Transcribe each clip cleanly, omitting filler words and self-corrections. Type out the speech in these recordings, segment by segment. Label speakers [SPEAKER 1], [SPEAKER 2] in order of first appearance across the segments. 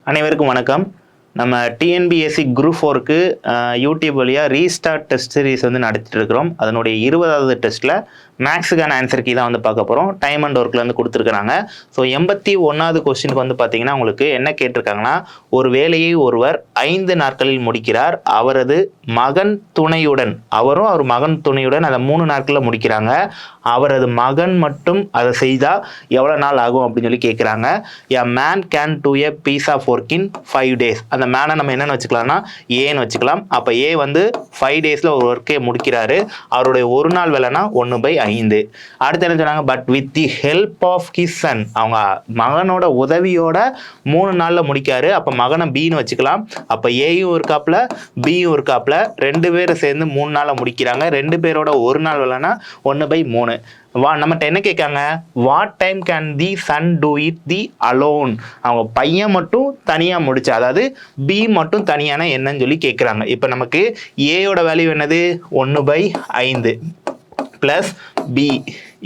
[SPEAKER 1] அனைவருக்கும் வணக்கம். நம்ம டிஎன்பிஎஸ்சி குரூப் 4க்கு யூடியூப் வழியாக ரீஸ்டார்ட் டெஸ்ட் சீரிஸ் வந்து நடத்திட்டு இருக்கிறோம். அதனுடைய 20வது டெஸ்ட்டில் மேக்ஸுக்கான ஆன்சர் கீ தான் வந்து பார்க்க போகிறோம். டைம் அண்ட் ஒர்க்கில் வந்து கொடுத்துருக்குறாங்க. ஸோ 81வது கொஸ்டினுக்கு வந்து பார்த்தீங்கன்னா உங்களுக்கு என்ன கேட்டிருக்காங்கன்னா, ஒரு வேலையை ஒருவர் 5 நாட்களில் முடிக்கிறார். அவரது மகன் துணையுடன் அவர் மகன் துணையுடன் அதை 3 நாட்களில் முடிக்கிறாங்க. அவரது மகன் மட்டும் அதை செய்தால் எவ்வளோ நாள் ஆகும் அப்படின்னு சொல்லி கேட்குறாங்க. A man can do a piece of work in 5 days. அந்த மேனை நம்ம என்னென்னு வச்சுக்கலாம்னா ஏன்னு வச்சுக்கலாம். அப்போ ஏ வந்து 5 daysல ஒரு ஒர்க்கே முடிக்கிறாரு. அவருடைய ஒரு நாள் வேலைனா 1/5. அடுத்து என்ன சொன்னாங்க, but with the help of his son, அவங்க மகனோட உதவியோட 3 நாளில் முடிக்காரு. அப்போ மகனை பின்னு வச்சுக்கலாம். அப்போ ஏயும் இருக்காப்புல பியும் இருக்காப்புல, 2 பேரும் சேர்ந்து 3 நாளில் முடிக்கிறாங்க. 2 பேரோட ஒரு நாள் வேலைனா 1/3. நம்மகிட்ட என்ன கேட்காங்க, what time can the sun do it the alone, அவங்க பையன் மட்டும் தனியாக முடிச்சா, அதாவது பி மட்டும் தனியான என்னன்னு சொல்லி கேட்குறாங்க. இப்போ நமக்கு ஏயோட வேல்யூ என்னது 1/5 ப்ளஸ் பி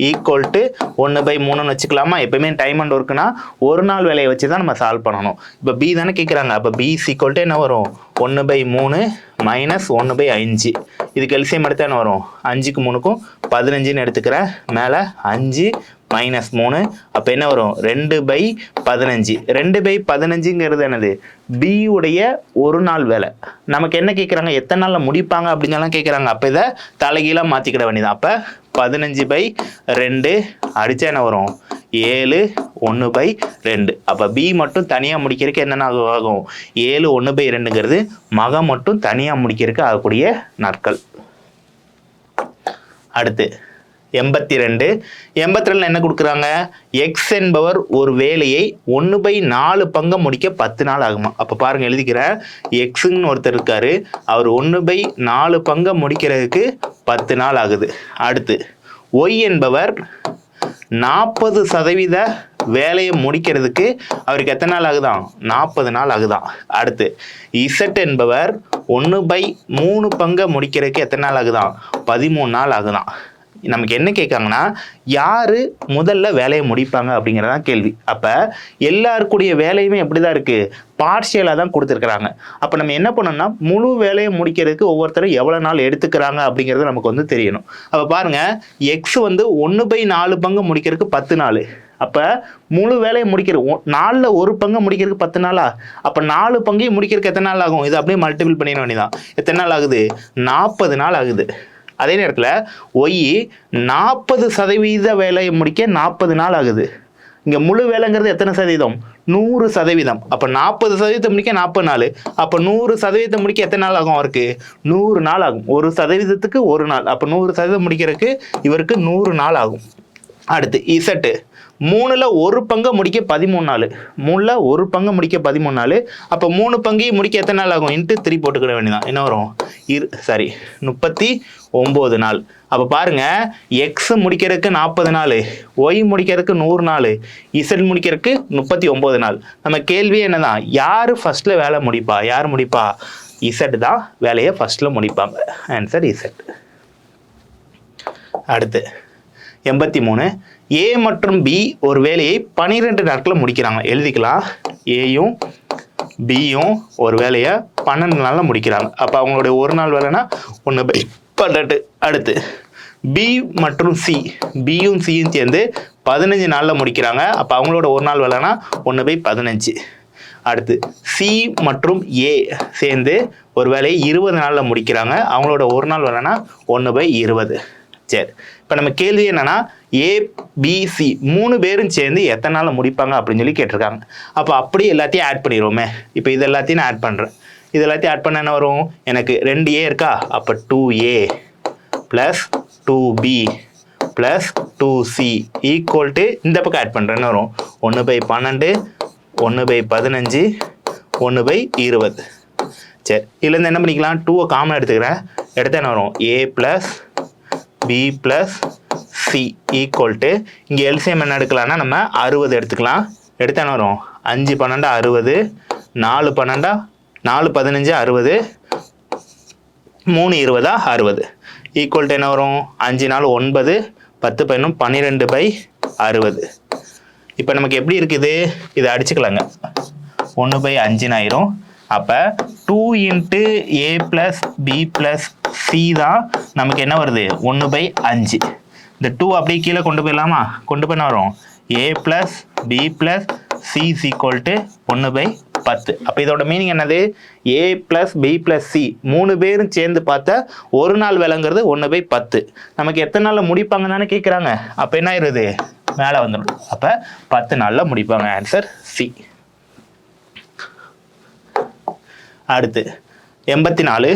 [SPEAKER 1] ஈக்குவல் டு 1/3 வச்சுக்கலாமா. எப்பயுமே டைம் அண்ட் ஒர்க்குனா ஒரு நாள் வேலையை வச்சு தான் நம்ம சால்வ் பண்ணணும். இப்போ பி தானே கேட்குறாங்க. அப்போ பி ஈக்குவல் டு என்ன வரும், 1/3 மைனஸ் 1/5. இதுக்கு எல்சிஎம் எடுத்தால் என்ன வரும், 5க்கு 3க்கும் 15ன்னு எடுத்துக்கிறேன். மேலே 5 மைனஸ் 3, அப்போ என்ன வரும் 2/15. 2/15ங்கிறது என்னது, பி உடைய ஒரு நாள் வேலை. நமக்கு என்ன கேட்குறாங்க, எத்தனை நாளில் முடிப்பாங்க அப்படின்னலாம் கேட்குறாங்க. அப்போ இதை தலைகீழாக மாற்றிக்கிட வேண்டியதான். அப்போ 15/2 அடித்தா என்ன வரும் 7 1/2. அப்போ பி மட்டும் தனியாக முடிக்கிறதுக்கு என்னென்ன ஆகும், 7 1/2ங்கிறது மகன் மட்டும் தனியாக முடிக்கிறதுக்கு ஆகக்கூடிய நாட்கள். அடுத்து 82 என்ன கொடுக்குறாங்க, எக்ஸ் என்பவர் ஒரு வேலையை 1/4 பங்கு முடிக்க 10 நாள் ஆகுமா. அப்போ பாருங்க எழுதிக்கிறேன், எக்ஸுன்னு ஒருத்தர் இருக்காரு, அவர் 1/4 பங்கு முடிக்கிறதுக்கு 10 நாள் ஆகுது. அடுத்து ஒய் என்பவர் 40% வேலையை முடிக்கிறதுக்கு அவருக்கு எத்தனை நாள் ஆகுதான், 40 நாள் ஆகுதான். அடுத்து இசட் என்பவர் 1/3 பங்கு முடிக்கிறதுக்கு எத்தனை நாள் ஆகுதான், 13 நாள் ஆகுதான். நமக்கு என்ன கேட்காங்கன்னா, யாரு முதல்ல வேலையை முடிப்பாங்க அப்படிங்கிறதான் கேள்வி. அப்போ எல்லாருக்குடைய வேலையுமே எப்படி தான் இருக்குது, பார்ஷியலாக தான் கொடுத்துருக்குறாங்க. அப்போ நம்ம என்ன பண்ணோம்னா, முழு வேலையை முடிக்கிறதுக்கு ஒவ்வொருத்தரும் எவ்வளோ நாள் எடுத்துக்கிறாங்க அப்படிங்கிறது நமக்கு வந்து தெரியணும். அப்போ பாருங்கள், எக்ஸ் வந்து 1/4 பங்கு முடிக்கிறதுக்கு 10 நாள். அப்போ முழு வேலையை முடிக்கிற 4ல் 1 பங்கு முடிக்கிறதுக்கு 10 நாளா, அப்போ 4 பங்கையும் முடிக்கிறதுக்கு எத்தனை நாள் ஆகும், இதை அப்படியே மல்டிபிள் பண்ணிட வேண்டியதான். எத்தனை நாள் ஆகுது, 40 நாள் ஆகுது. அதே நேரத்தில் ஒய் 40% வேலையை முடிக்க 40 நாள் ஆகுது. இங்கே முழு வேலைங்கிறது எத்தனை சதவீதம், 100%. அப்போ 40% முடிக்க 40 நாள். அப்போ 100% முடிக்க எத்தனை நாள் ஆகும், அவருக்கு 100 நாள் ஆகும். 1%க்கு 1 நாள். அப்போ 100% முடிக்கிறதுக்கு இவருக்கு 100 நாள் ஆகும். அடுத்து இசட்டு 3ல் 1 பங்கு முடிக்க 13 நாள். 3ல் 1 பங்கு முடிக்க 13 நாள். அப்போ 3 பங்கையும் முடிக்க எத்தனை நாள் ஆகும், இன்ட்டு 3 போட்டுக்கிட வேண்டியதான். என்ன வரும், 39 நாள். அப்போ பாருங்க, எக்ஸ் முடிக்கிறதுக்கு 40 நாள், ஒய் முடிக்கிறதுக்கு 100 நாள், இசட் முடிக்கிறதுக்கு 39 நாள். நம்ம கேள்வி என்னதான், யார் ஃபர்ஸ்ட்ல வேலை முடிப்பா, யார் முடிப்பா, இசட் தான் வேலையை ஃபர்ஸ்ட்ல முடிப்பாங்க. Answer Z. அடுத்து 83, ஏ மற்றும் பி ஒரு வேலையை 12 நாட்களில் முடிக்கிறாங்க. எழுதிக்கலாம், ஏயும் பியும் ஒரு வேலையை 12 நாளில் முடிக்கிறாங்க. அப்போ அவங்களுடைய ஒரு நாள் வேலைனா 1/12. அடுத்து பி மற்றும் சி, பியும் சியும் சேர்ந்து 15 நாளில் முடிக்கிறாங்க. அப்போ அவங்களோட ஒரு நாள் வேலைனா 1/15. அடுத்து சி மற்றும் ஏ சேர்ந்து ஒரு வேலையை 20 நாளில் முடிக்கிறாங்க. அவங்களோட ஒரு நாள் வேலைனா 1/20. சரி, இப்போ நம்ம கேள்வி என்னன்னா, ஏபிசி 3 பேரும் சேர்ந்து எத்தனை நாளில் முடிப்பாங்க அப்படின்னு சொல்லி கேட்டிருக்காங்க. அப்போ அப்படியே எல்லாத்தையும் ஆட் பண்ணிடுவோமே. இப்போ இது எல்லாத்தையும் நான் ஆட் பண்ணுறேன். இது எல்லாத்தையும் ஆட் பண்ண என்ன வரும், எனக்கு 2A இருக்கா, அப்போ 2A plus 2B plus 2C equal to இந்த பக்கம் ஆட் பண்ணுறேன். என்ன வரும், 1/12 1/15 1/20. சரி, இதுலேருந்து என்ன பண்ணிக்கலாம், 2 காமன் எடுத்துக்கிறேன். எடுத்தால் என்ன வரும், A plus B plus C equal to, இங்கே எல்சிஎம் என்ன எடுக்கலாம்னா நம்ம 60 எடுத்துக்கலாம். எடுத்து என்ன வரும், 5 12 60, 4 12 4 15 60, 3 20 60 ஈக்குவல் டு என்ன வரும், 5 4 9, 10 11 12/60. இப்போ நமக்கு எப்படி இருக்குது, இதை அடிச்சுக்கலாங்க. 1/5 ஆயிரும். அப்போ 2 × A + B + C தான் நமக்கு என்ன வருது 1/5. இந்த 2 அப்படியே கீழே கொண்டு போயிடலாமா? கொண்டு போய் என்ன வரும்? A + B + C = 1/10. அப்போ இதோட மீனிங் என்னது? A + B + C 3 பேரும் சேர்ந்து பார்த்தா ஒரு நாள் வேலைங்கிறது 1/10. நமக்கு எத்தனை நாளில் முடிப்பாங்க தானே கேட்குறாங்க. அப்போ என்ன ஆயிடுது? மேலே வந்துடும். அப்போ 10 நாளில் முடிப்பாங்க. Answer C. அடுத்து 84.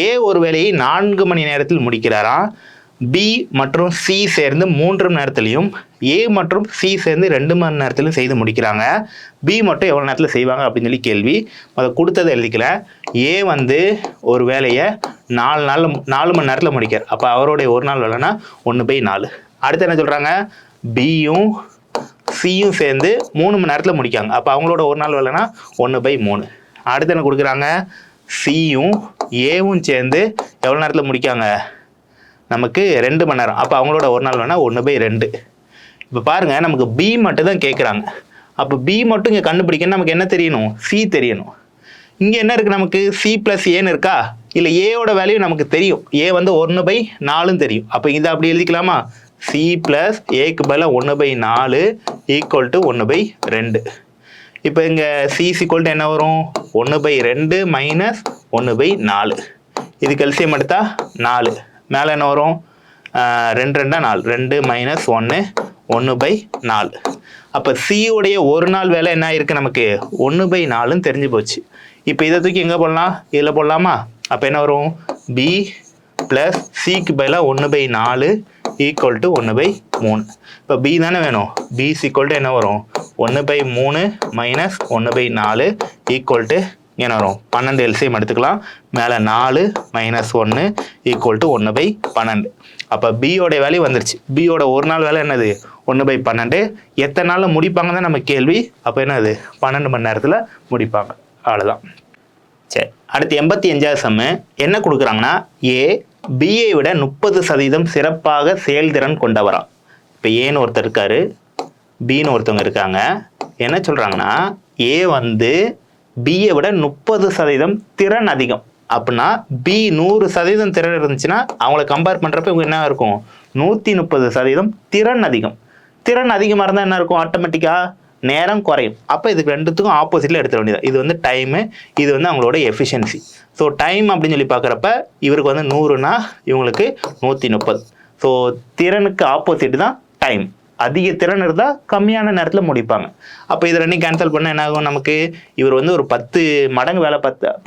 [SPEAKER 1] A ஒரு வேலையை 4 மணி நேரத்தில் முடிக்கிறாராம். B மற்றும் C சேர்ந்து 3 மணி நேரத்திலையும் A மற்றும் C சேர்ந்து 2 மணி நேரத்திலும் செய்து முடிக்கிறாங்க. B மட்டும் எவ்வளோ நேரத்தில் செய்வாங்க அப்படின்னு சொல்லி கேள்வி. அதை கொடுத்ததை எழுதிக்கல. A வந்து ஒரு வேலையை 4 மணி நேரத்தில் முடிக்கிறார். அப்போ அவருடைய ஒரு நாள் வேலைன்னா 1/4. அடுத்து என்ன சொல்கிறாங்க? Bயும் Cயும் சேர்ந்து 3 மணி நேரத்தில் முடிக்காங்க. அப்போ அவங்களோட ஒரு நாள் வேலைன்னா 1/3. அடுத்து என்ன கொடுக்குறாங்க? Cயும் Aவும் சேர்ந்து எவ்வளோ நேரத்தில் முடிக்காங்க? நமக்கு 2 மணி நேரம். அப்போ அவங்களோட ஒரு நாள் வேணா 1/2. இப்போ பாருங்க, நமக்கு B மட்டும் தான் கேட்குறாங்க. அப்போ B மட்டும் இங்கே கண்டுபிடிக்கணும். நமக்கு என்ன தெரியணும்? C தெரியணும். இங்கே என்ன இருக்குது? நமக்கு C + Aன்னு இருக்கா? இல்லை, ஏயோட வேல்யூ நமக்கு தெரியும். A வந்து 1/4 தெரியும். அப்போ இதை அப்படி எழுதிக்கலாமா? C + Aக்கு பதிலாக 1/4 = 1/2. இப்போ இங்கே C = என்ன வரும்? 1/2 - 1/4. இதுக்கு எல்சிஎம் எடுத்தா 4. மேலே என்ன வரும்? 2 2 4. 2 - 1 1/4. அப்போ சியோடைய ஒரு நாள் வேலை என்ன ஆயிருக்கு? நமக்கு 1/4ன்னு தெரிஞ்சு போச்சு. இப்போ இதை தூக்கி எங்கே போடலாம்? இதில் போடலாமா? அப்போ என்ன வரும்? B + Cக்கு பதிலாக 1/4 = 1/3. இப்போ B தானே வேணும். B = என்ன வரும்? 1/3 - 1/4 = என்ன வரும்? 12 எல்சிஎம் எடுத்துக்கலாம். மேலே 4 - 1 = 1/12. அப்போ பியோட வேல்யூ வந்துருச்சு. பியோட ஒரு நாள் வேலை என்னது? 1/12. எத்தனை நாளில் முடிப்பாங்க தான் நம்ம கேள்வி. அப்போ என்னது? 12 மணி நேரத்தில் முடிப்பாங்க. அவ்வளோதான். சரி, அடுத்து 85வது சம்மு என்ன கொடுக்குறாங்கன்னா, A பியை விட 30% சிறப்பாக செயல்திறன் கொண்டவரா. இப்போ ஏன்னு ஒருத்தர் இருக்காரு, பின்னு ஒருத்தவங்க இருக்காங்க. என்ன சொல்கிறாங்கன்னா, A வந்து பியை விட 30% திறன் அதிகம். அப்படின்னா B 100% திறன் இருந்துச்சுன்னா அவங்கள கம்பேர் பண்ணுறப்ப இவங்க என்ன இருக்கும்? 130% திறன் அதிகம். திறன் அதிகமாக இருந்தால் என்ன இருக்கும்? ஆட்டோமேட்டிக்காக நேரம் குறையும். அப்போ இதுக்கு ரெண்டுத்துக்கும் ஆப்போசிட்டில் எடுத்துட வேண்டியது. இது வந்து டைமு, இது வந்து அவங்களோட எஃபிஷியன்சி. ஸோ டைம் அப்படின்னு சொல்லி பார்க்குறப்ப இவருக்கு வந்து 100னா இவங்களுக்கு 130. ஸோ திறனுக்கு ஆப்போசிட் தான் டைம். அதிக திறன் இருந்தால் கம்மியான நேரத்தில் முடிப்பாங்க. அப்போ இது ரெண்டையும் கேன்சல் பண்ண என்ன ஆகும்? நமக்கு இவர் வந்து ஒரு 10 மடங்கு வேலை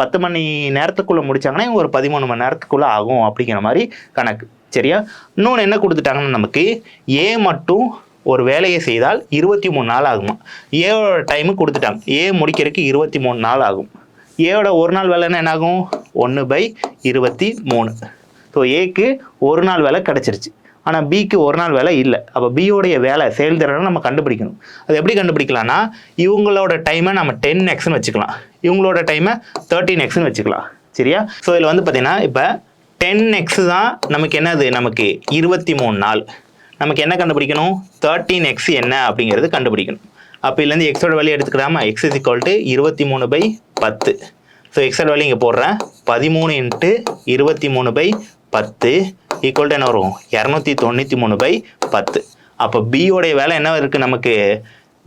[SPEAKER 1] 10 மணி நேரத்துக்குள்ளே முடிச்சாங்கன்னா இவங்க ஒரு 13 மணி நேரத்துக்குள்ளே ஆகும் அப்படிங்கிற மாதிரி கணக்கு. சரியா? இன்னொன்று என்ன கொடுத்துட்டாங்கன்னா, நமக்கு A மட்டும் ஒரு வேலையை செய்தால் 23 நாள் ஆகுமா. ஏவோட டைமு கொடுத்துட்டாங்க. A முடிக்கிறதுக்கு 23 நாள் ஆகும். ஏவோட ஒரு நாள் வேலைன்னா என்ன ஆகும்? 1/23. ஸோ ஏக்கு ஒரு நாள் வேலை கிடச்சிருச்சு. ஆனால் பிக்கு ஒரு நாள் வேலை இல்லை. அப்போ பியோடைய வேலை செயல்திறனை நம்ம கண்டுபிடிக்கணும். அது எப்படி கண்டுபிடிக்கலாம்னா, இவங்களோட டைமை நம்ம 10xன்னு வச்சுக்கலாம், இவங்களோட டைமை 13xன்னு வச்சுக்கலாம். சரியா? ஸோ இதில் வந்து பார்த்தீங்கன்னா இப்போ 10x தான் நமக்கு என்னது? நமக்கு 23 நாள். நமக்கு என்ன கண்டுபிடிக்கணும்? 13x என்ன அப்படிங்கிறது கண்டுபிடிக்கணும். அப்போ இதுலேருந்து எக்ஸோட வேல்யூ எடுத்துக்கலாமா? x = 23/10. ஸோ எக்ஸோட வேல்யூ இங்கே போடுறேன். 13 × 23/10 = என்ன வரும்? 293/10. அப்போ பியோடைய வேலை என்ன இருக்குது? நமக்கு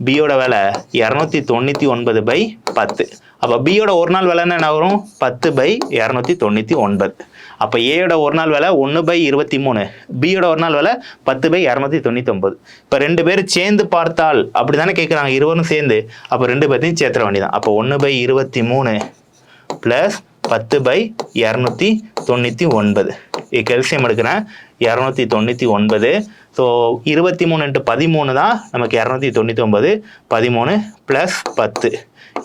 [SPEAKER 1] பியோட வேலை 299/10. அப்போ பியோட ஒரு நாள் வேலைன்னா என்ன வரும்? 10/299. அப்போ ஏயோட ஒரு நாள் வேலை 1/23, பியோட ஒரு நாள் வேலை 10/299. இப்போ 2 பேரும் சேர்ந்து பார்த்தால் அப்படி தானே கேட்குறாங்க, இருவரும் சேர்ந்து. அப்போ 2 பேர்த்தையும் சேர்த்துற வேண்டியதான். அப்போ 1/23 + 10/299. கெல்சியம் எடுக்கிறேன் 299. ஸோ 23 × 13 தான் நமக்கு 299. 13 + 10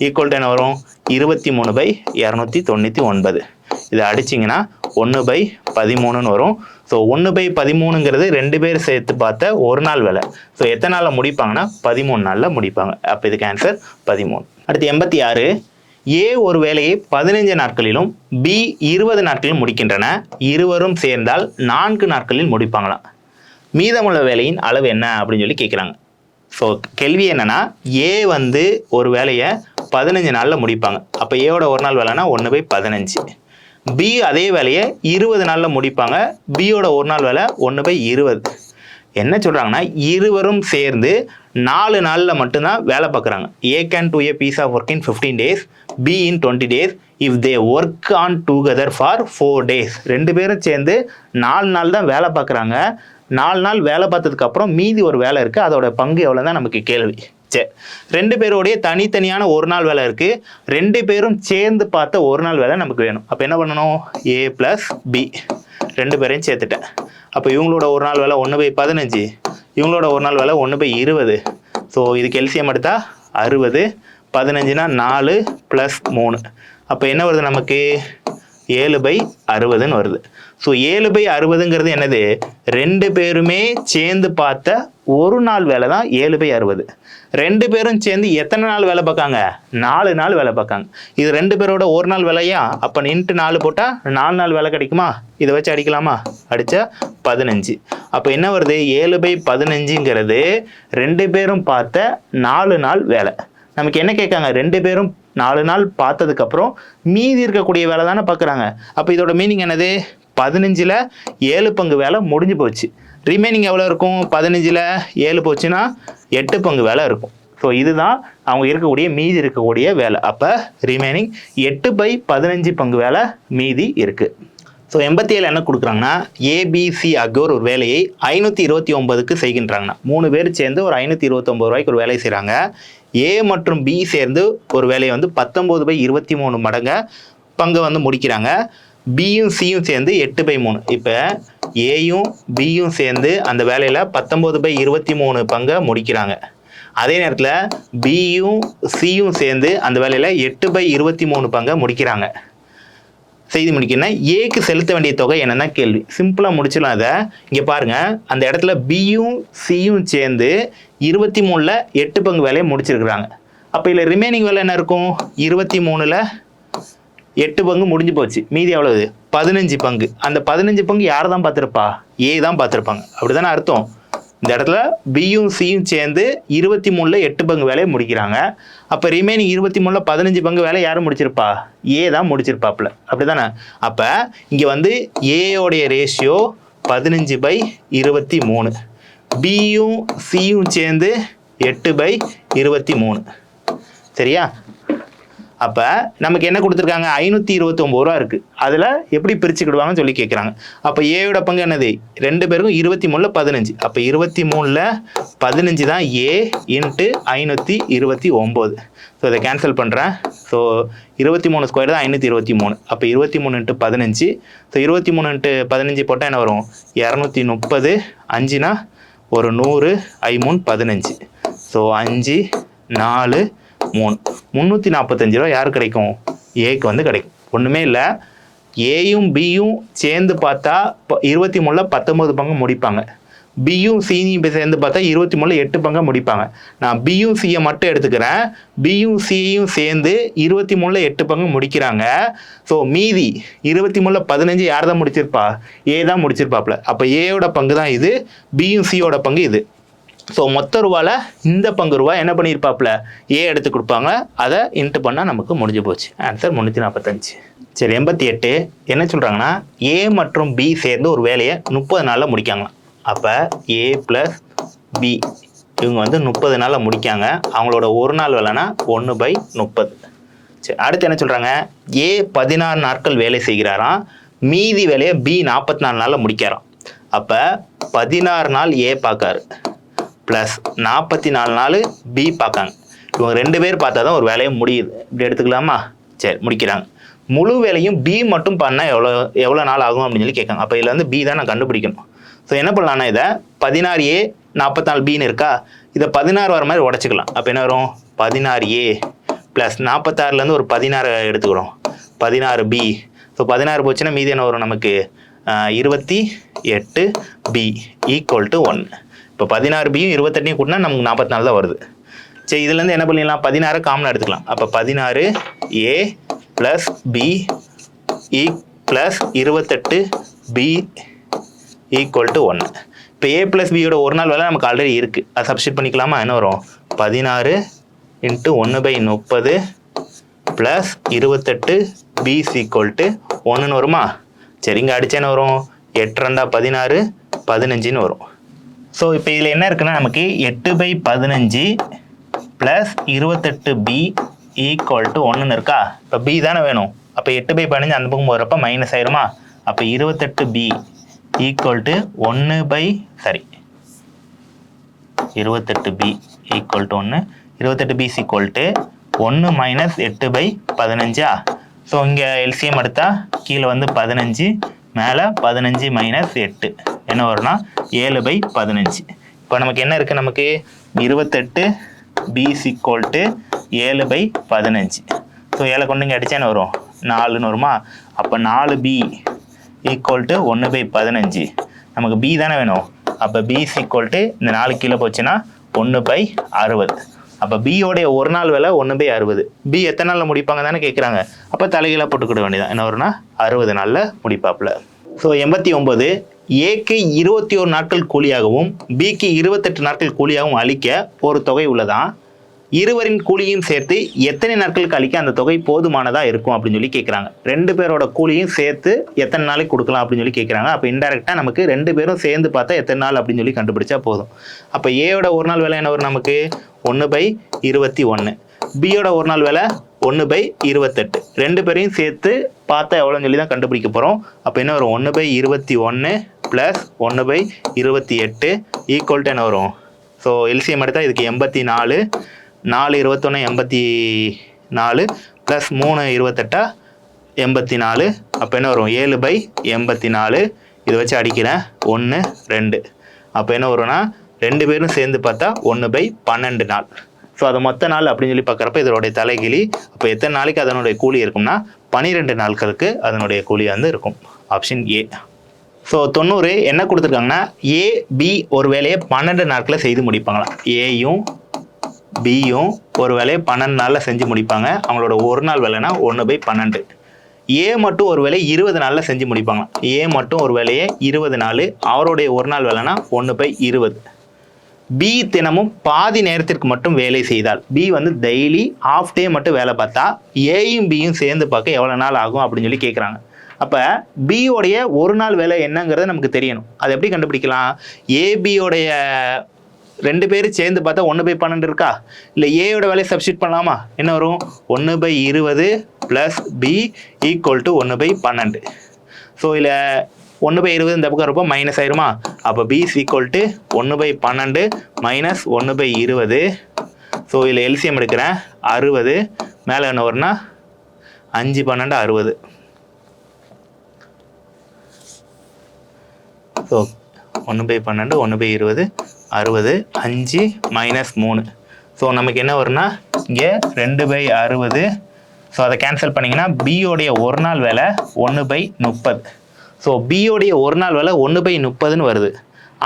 [SPEAKER 1] = என்ன வரும்? 23/299. இதை அடிச்சிங்கன்னா 1/13ன்னு வரும். ஸோ 1/13ங்கிறது 2 பேர் சேர்த்து பார்த்த ஒரு நாள் வேலை. ஸோ எத்தனை நாளில் முடிப்பாங்கன்னா 13 நாளில் முடிப்பாங்க. அப்போ இதுக்கு ஆன்சர் 13. அடுத்து 86. A ஒரு வேலையை 15 நாட்களிலும் B 20 நாட்களிலும் முடிக்கின்றன. இருவரும் சேர்ந்தால் 4 நாட்களில் முடிப்பாங்களாம். மீதமுள்ள வேலையின் அளவு என்ன அப்படின்னு சொல்லி கேட்குறாங்க. ஸோ கேள்வி என்னன்னா, A வந்து ஒரு வேலையை 15 நாளில் முடிப்பாங்க. அப்போ ஏவோட ஒரு நாள் வேலைனா 1/15. பி அதே வேலையை 20 நாளில் முடிப்பாங்க. பியோட ஒரு நாள் வேலை 1/20. என்ன சொல்கிறாங்கன்னா இருவரும் சேர்ந்து 4 நாளில் மட்டும்தான் வேலை பார்க்குறாங்க. A can do a piece of work in 15 days, B in 20 days if they work on together for 4 days. 2 பேரும் சேர்ந்து 4 நாள் தான் வேலை பார்க்குறாங்க. 4 நாள் வேலை பார்த்ததுக்கப்புறம் மீதி ஒரு வேலை இருக்குது, அதோட பங்கு எவ்வளோ தான் நமக்கு கேள்வி. சரி, 2 பேரோடைய தனித்தனியான ஒரு நாள் வேலை இருக்குது, 2 பேரும் சேர்ந்து பார்த்த ஒரு நாள் வேலை நமக்கு வேணும். அப்போ என்ன பண்ணணும்? ஏ ப்ளஸ் பி 2 பேரையும் சேர்த்துட்டேன். அப்போ இவங்களோட ஒரு நாள் வேலை 1/15, இவங்களோட ஒரு நாள் வேலை 1/20. ஸோ இதுக்கு எல்சிஎம் எடுத்தால் 60, 15னா 4 + 3. அப்போ என்ன வருது நமக்கு? 7/60ன்னு வருது. ஸோ 7/60ங்கிறது என்னது? 2 பேருமே சேர்ந்து பார்த்த ஒரு நாள் வேலை தான் 7/60. 2 பேரும் சேர்ந்து எத்தனை நாள் வேலை பார்க்காங்க? 4 நாள் வேலை பார்க்காங்க. இது 2 பேரோட ஒரு நாள் வேலையா? அப்போ இன்ட்டு 4 போட்டால் 4 நாள் வேலை கிடைக்குமா? இதை வச்சு அடிக்கலாமா? அடித்தா 15. அப்போ என்ன வருது? 7/15ங்கிறது 2 பேரும் பார்த்த 4 நாள் வேலை. நமக்கு என்ன கேட்காங்க? 2 பேரும் 4 நாள் பார்த்ததுக்கப்புறம் மீதி இருக்கக்கூடிய வேலை தானே பார்க்குறாங்க. அப்போ இதோட மீனிங் என்னது? 15ல் 7 பங்கு வேலை முடிஞ்சு போச்சு. ரிமைனிங் எவ்வளோ இருக்கும்? 15ல் 7 போச்சுன்னா 8 பங்கு வேலை இருக்கும். ஸோ இதுதான் அவங்க இருக்கக்கூடிய மீதி இருக்கக்கூடிய வேலை. அப்போ ரிமைனிங் 8/15 பங்கு வேலை மீதி இருக்குது. ஸோ 87 என்ன கொடுக்குறாங்கன்னா ஏபிசி ஆகியோர் ஒரு வேலையை 529க்கு செய்கின்றாங்கன்னா 3 பேர் சேர்ந்து ஒரு 529 ரூபாய்க்கு ஒரு வேலையை செய்கிறாங்க. ஏ மற்றும் பி சேர்ந்து ஒரு வேலையை வந்து 19/23 மடங்கு பங்கு வந்து முடிக்கிறாங்க. பியும் சியும் சேர்ந்து 8/3. இப்போ ஏயும் பியும் சேர்ந்து அந்த வேலையில் 19/23 பங்கை முடிக்கிறாங்க. அதே நேரத்தில் பியும் சியும் சேர்ந்து அந்த வேலையில் 8/23 பங்கை முடிக்கிறாங்க. செய்து முடிக்கணும்னா ஏக்கு செலுத்த வேண்டிய தொகை என்னன்னா கேள்வி. சிம்பிளாக முடிச்சிடலாம் அதை. இங்கே பாருங்கள், அந்த இடத்துல பியும் சியும் சேர்ந்து 23ல் 8 பங்கு வேலையை முடிச்சிருக்கிறாங்க. அப்போ இதில் ரிமைனிங் வேலை என்ன இருக்கும்? 23ல் 8 பங்கு முடிஞ்சு போச்சு. மீதி எவ்வளவு? 15 பங்கு. அந்த 15 பங்கு யார் தான் பார்த்துருப்பா? ஏ தான் பார்த்துருப்பாங்க. அப்படி தானே அர்த்தம்? இந்த இடத்துல பியும் சியும் சேர்ந்து 23ல் 8 பங்கு வேலையை முடிக்கிறாங்க. அப்போ ரிமைனிங் 23ல் 15 பங்கு வேலை யாரும் முடிச்சிருப்பா? ஏ தான் முடிச்சிருப்பாப்புல. அப்படி தானே? அப்போ இங்கே வந்து ஏயோடைய ரேஷியோ 15/23, பியும் சியும் சேர்ந்து 8/23. சரியா? அப்போ நமக்கு என்ன கொடுத்துருக்காங்க? 529 ரூபா இருக்குது. அதில் எப்படி பிரிச்சுக்கிடுவாங்கன்னு சொல்லி கேட்குறாங்க. அப்போ ஏயோட பங்கு என்னது? 2 பேருக்கும் 23ல் 15. அப்போ 23ல் 15 தான் ஏ இன்ட்டு 529. ஸோ இதை கேன்சல் பண்ணுறேன். ஸோ 23 ஸ்கொயர் தான் 523. அப்போ 23 × 15. ஸோ 23 × 15 போட்டால் என்ன வரும்? 230. 5னா ஒரு 100, 5 3 15. ஸோ 5 4 3 345 ரூபா யாருக்கு கிடைக்கும்? ஏக்கு வந்து கிடைக்கும். ஒன்றுமே இல்லை, ஏயும் பியும் சேர்ந்து பார்த்தா 23ல் 19 பங்கு முடிப்பாங்க. பியும் சியும் சேர்ந்து பார்த்தா 23ல் 8 பங்கு முடிப்பாங்க. நான் பியும் சியை மட்டும் எடுத்துக்கிறேன். பியும் சியும் சேர்ந்து 23ல் 8 பங்கு முடிக்கிறாங்க. ஸோ மீதி 23ல் 15 யார் தான் முடிச்சிருப்பா? ஏ தான் முடிச்சிருப்பாப்புல. அப்போ ஏயோட பங்கு தான் இது, பியும் சியோட பங்கு இது. ஸோ மொத்த ரூபாவில் இந்த பங்கு ரூபா என்ன பண்ணியிருப்பாப்புல? ஏ எடுத்து கொடுப்பாங்க. அதை இன்ட்டு பண்ணால் நமக்கு முடிஞ்சு போச்சு. ஆன்சர் 345. சரி, 88 என்ன சொல்கிறாங்கன்னா ஏ மற்றும் பி சேர்ந்து ஒரு வேலையை 30 நாளில் முடிக்காங்களாம். அப்போ ஏ ப்ளஸ் பி இவங்க வந்து 30 நாளில் முடிக்காங்க. அவங்களோட ஒரு நாள் வேலைனா 1/30. சரி, அடுத்து என்ன சொல்கிறாங்க? ஏ 16 நாட்கள் வேலை செய்கிறாராம். மீதி வேலையை பி 44 நாளில் முடிக்கிறாராம். அப்போ 16 நாள் ஏ பார்க்காரு ப்ளஸ் 44 நாள் பி பார்க்காங்க. இவங்க 2 பேர் பார்த்தா தான் ஒரு வேலையை முடியுது. இப்படி எடுத்துக்கலாமா? சரி, முடிக்கிறாங்க. முழு வேலையும் பி மட்டும் பண்ணால் எவ்வளோ நாள் ஆகும் அப்படின்னு சொல்லி கேட்காங்க. அப்போ இதில் வந்து பி தான் நான் கண்டுபிடிக்கணும். ஸோ என்ன பண்ணலான்னா இதை 16A 44 பின்னு இருக்கா, இதை 16 வர மாதிரி உடச்சிக்கலாம். அப்போ என்ன வரும்? 16A ப்ளஸ் 46லேருந்து ஒரு 16 எடுத்துக்கிறோம், 16B. ஸோ 16 போச்சுன்னா மீதி என்ன வரும் நமக்கு? 28B equal to 1. இப்போ 16Bயும் 28 கூட்டினா நமக்கு 44 தான் வருது. சரி, இதுலேருந்து என்ன பண்ணிடலாம்? 16 காமனாக எடுத்துக்கலாம். அப்போ 16A plus B plus 28B equal to 1. இப்போ ஏ ப்ளஸ் பியோட ஒரு நாள் வேலை நமக்கு ஆல்ரெடி இருக்குது, அதை சப்ஸ்டிட் பண்ணிக்கலாமா? என்ன வரும்? 16 × 1/30 ப்ளஸ் 28 பி ஈக்குவல் டு 1ன்னு வருமா? சரி, இங்கே அடிச்சா என்ன வரும்? 8 2 16 15ன்னு வரும். ஸோ இப்போ இதில் என்ன இருக்குன்னா நமக்கு 8/15 ப்ளஸ் 28b ஈக்குவல் டு 1ன்னு இருக்கா? இப்போ பி தானே வேணும். அப்போ 8/15 அந்த பக்கம் போகிறப்ப மைனஸ் ஆயிருமா? அப்போ 28b equal to 28b equal to 1, 28b equal to 1 minus 8/15. So இங்கே எல்சிஎம் எடுத்தா கீழே வந்து 15, மேலே 15 மைனஸ் 8 என்ன வரும்னா 7/15. இப்போ நமக்கு என்ன இருக்குது? நமக்கு 28b ஈக்குவல் டு 7/15. ஸோ 7 கொண்டு இங்கே அடித்தா என்ன வரும்? 4ன்னு வருமா? அப்போ 4b ஈக்குவல் டு 1/15. நமக்கு b தானே வேணும். அப்போ b ஈக்குவல் டு இந்த 4 கீழே போச்சுன்னா 1/60. அப்போ பியோடைய ஒரு நாள் விலை 1/60. பி எத்தனை நாளில் முடிப்பாங்க தானே கேட்குறாங்க. அப்போ தலைகீழாக போட்டுக்கிட வேண்டியதான். என்ன வரும்னா 60 நாளில் முடிப்பாப்புல. ஸோ 89 ஏக்கு 21 நாட்கள் கூலியாகவும் பிக்கு 28 நாட்கள் கூலியாகவும் அளிக்க ஒரு தொகை உள்ளதான். இருவரின் கூலியும் சேர்த்து எத்தனை நாட்களுக்கு அளிக்க அந்த தொகை போதுமானதாக இருக்கும் அப்படின்னு சொல்லி கேட்குறாங்க. 2 பேரோட கூலியும் சேர்த்து எத்தனை நாளைக்கு கொடுக்கலாம் அப்படின்னு சொல்லி கேட்குறாங்க. அப்போ இன்டெரக்டாக நமக்கு 2 பேரும் சேர்ந்து பார்த்தா எத்தனை நாள் அப்படின்னு சொல்லி கண்டுபிடிச்சா போதும். அப்போ ஏயோட ஒரு நாள் விலை என்ன வரும்? நமக்கு 1/21. பியோட ஒரு நாள் விலை 1/28. 2 பேரையும் சேர்த்து பார்த்தா எவ்வளோன்னு சொல்லி தான் கண்டுபிடிக்க போகிறோம். அப்போ என்ன வரும்? 1/21 ப்ளஸ் 1/28 ஈக்குவல் டு என்ன வரும்? ஸோ எல்சிஎம் எடுத்தால் இதுக்கு 84, 4 21 84 ப்ளஸ் 3 28 84. அப்போ என்ன வரும்? 7/84. இதை வச்சு அடிக்கிறேன் 1 2. அப்போ என்ன வரும்னா 2 பேரும் சேர்ந்து பார்த்தா 1/12 நாள். ஸோ அது மொத்த நாள் அப்படின்னு சொல்லி பார்க்குறப்ப இதனுடைய தலைகிழி. அப்போ எத்தனை நாளைக்கு அதனுடைய கூலி இருக்கும்னா 12 நாட்களுக்கு அதனுடைய கூலி வந்து இருக்கும். Option A. ஸோ 90 என்ன கொடுத்துருக்காங்கன்னா ஏ பி ஒரு வேலையை 12 நாட்களில் செய்து முடிப்பாங்களாம். ஏயும் பியும் ஒரு வேலையை 12 நாளில் செஞ்சு முடிப்பாங்க. அவங்களோட ஒரு நாள் வேலைனா 1/12. ஏ மட்டும் ஒரு வேலையை 20 நாளில் செஞ்சு முடிப்பாங்க. ஏ மட்டும் ஒரு வேலையை 20 நாள், அவருடைய ஒரு நாள் வேலைனா 1/20. பி தினமும் பாதி நேரத்திற்கு மட்டும் வேலை செய்தால், பி வந்து டெய்லி ஹாஃப் டே மட்டும் வேலை பார்த்தா ஏயும் பியும் சேர்ந்து பார்க்க எவ்வளோ நாள் ஆகும் அப்படின்னு சொல்லி கேட்குறாங்க. அப்போ பியோடைய ஒரு நாள் வேலை என்னங்கிறது நமக்கு தெரியணும். அது எப்படி கண்டுபிடிக்கலாம்? ஏபியோடைய 2 பேரும் சேர்ந்து பார்த்தா 1/12 இருக்கா? இல்லை ஏயோட வேலையை சப்ஸ்டியூட் பண்ணலாமா? என்ன வரும்? 1/20 plus B equal to 1/12. So இதில் 1/20 இந்த பக்கம் இருப்போம் மைனஸ் ஆயிருமா? அப்போ B equal to 1/12 minus 1/20. So இதில் எல்சிஎம் எடுக்கிறேன் 60, மேலே என்ன வரும்னா 5 12 60. So 1/12 1/20 60, 5 minus 3. ஸோ நமக்கு என்ன வரும்னா இங்கே 2/60. ஸோ அதை கேன்சல் பண்ணிங்கன்னா பியோடைய ஒரு நாள் வேலை 1/30. ஸோ பியோடைய ஒரு நாள் வேலை 1/30ன்னு வருது.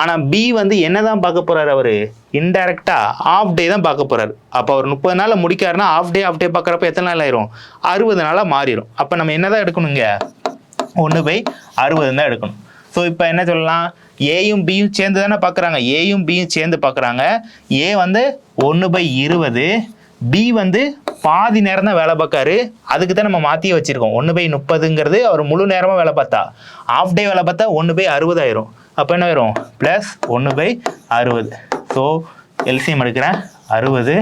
[SPEAKER 1] ஆனால் பி வந்து என்ன தான் பார்க்க போகிறார்? அவர் இன்டெரக்டாக ஆஃப் டே தான் பார்க்க போகிறார். அப்போ அவர் 30 நாளில் முடிக்காருன்னா ஆஃப் டே பார்க்குறப்ப எத்தனை நாள் ஆயிரும்? 60 நாளாக மாறிடும். அப்போ நம்ம என்ன தான் எடுக்கணுங்க? 1/60 தான் எடுக்கணும். ஸோ இப்போ என்ன சொல்லலாம்? ஏயும் பியும் சேர்ந்து தானே பார்க்குறாங்க. ஏயும் பியும் சேர்ந்து பார்க்குறாங்க. ஏ வந்து 1/20, பி வந்து பாதி நேரம் தான் வேலை பார்க்காரு. அதுக்கு தான் நம்ம மாற்றியே வச்சுருக்கோம். 1/30ங்கிறது அவர் முழு நேரமாக வேலை பார்த்தா, ஆஃப் டே வேலை பார்த்தா 1/60 ஆயிரும். அப்போ என்ன ஆயிரும்? ப்ளஸ் 1/60. ஸோ எல்சிஎம் எடுக்கிறேன் 60,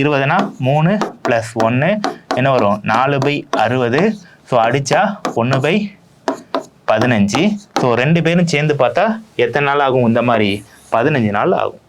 [SPEAKER 1] 20னா 3 ப்ளஸ் 1 என்ன வரும்? 4/60. ஸோ அடித்தா 1/15. ஸோ 2 பேரும் சேர்ந்து பார்த்தா எத்தனை நாள் ஆகும்? இந்த மாதிரி 15 நாள் ஆகும்.